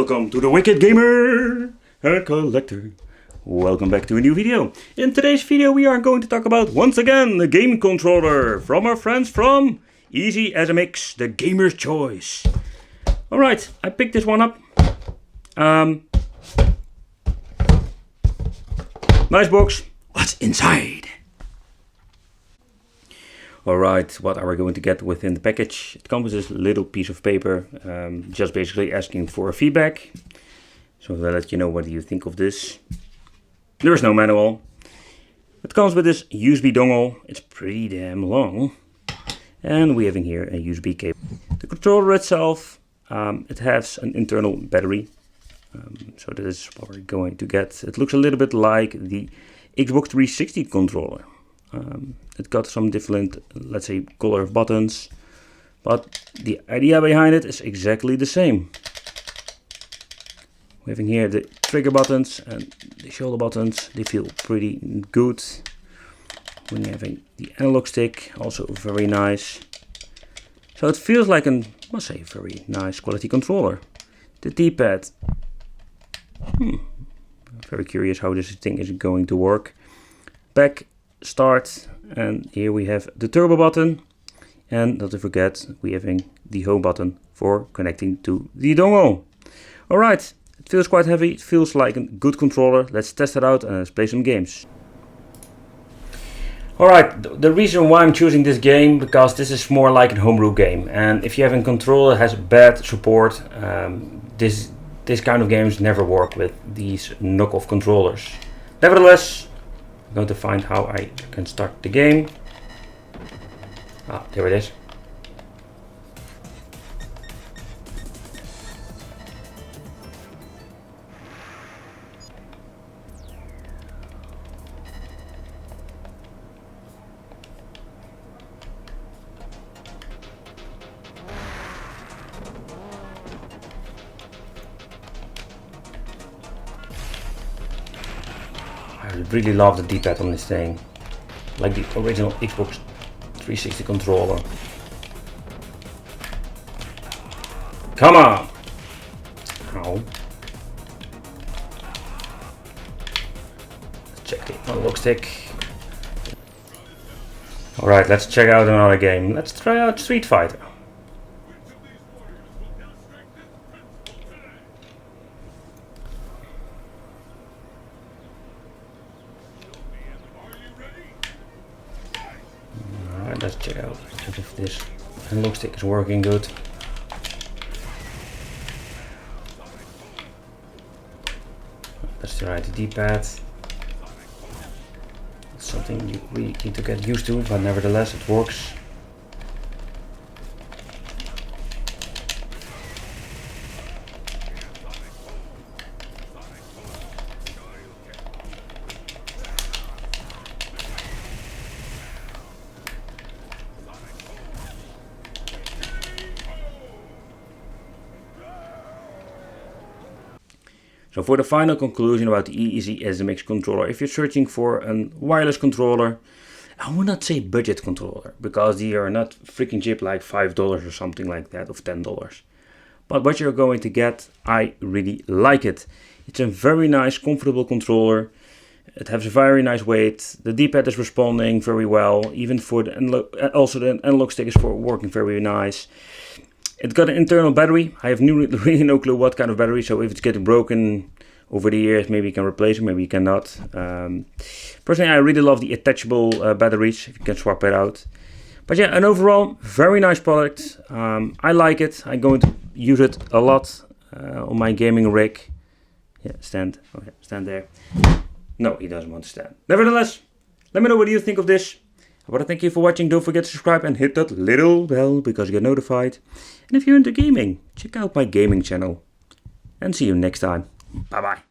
Welcome to the Wicked Gamer and Collector. Welcome back to a new video. In today's video we are going to talk about once again the game controller from our friends from EasySMX, the gamer's choice. Alright, I picked this one up. Nice box. What's inside? Alright, what are we going to get within the package? It comes with this little piece of paper, just basically asking for a feedback. So I'll let you know what do you think of this. There is no manual. It comes with this USB dongle. It's pretty damn long. And we have in here a USB cable. The controller itself, it has an internal battery. So this is what we're going to get. It looks a little bit like the Xbox 360 controller. It got some different, let's say, color buttons, but the idea behind it is exactly the same. We have in here the trigger buttons and the shoulder buttons. They feel pretty good. When you're having the analog stick, also very nice. So it feels like I must say, very nice quality controller. The D-pad. Very curious how this thing is going to work. Back, start, and here we have the turbo button. And not to forget, we have the home button for connecting to the dongle. Alright, it feels quite heavy. It feels like a good controller. Let's test it out and let's play some games. Alright, the reason why I'm choosing this game, because this is more like a homebrew game. And if you have a controller that has bad support, this kind of games never work with these knockoff controllers. Nevertheless, I'm going to find how I can start the game. Ah, there it is. I really love the D-pad on this thing, like the original Xbox 360 controller. Come on! Ow. Let's check the analog stick. Alright, let's check out another game. Let's try out Street Fighter. Let's check out if this analog stick is working good. That's the right D-pad. It's something you really need to get used to, but nevertheless it works. So for the final conclusion about the EasySMX controller, if you're searching for a wireless controller, I would not say budget controller, because they are not freaking cheap, like $5 or something like that, of $10. But what you're going to get, I really like it. It's a very nice, comfortable controller. It has a very nice weight. The D-pad is responding very well. Even for the also the analog stick is working very nice. It's got an internal battery. I have really no clue what kind of battery, so if it's getting broken over the years, maybe you can replace it, maybe you cannot. Personally, I really love the attachable batteries, if you can swap it out. But yeah, and overall, very nice product. I like it. I'm going to use it a lot on my gaming rig. Yeah, stand. Oh yeah, stand there. No, he doesn't want to stand. Nevertheless, let me know what you think of this. I want to thank you for watching. Don't forget to subscribe and hit that little bell because you get notified. And if you're into gaming, check out my gaming channel. And see you next time. Bye bye.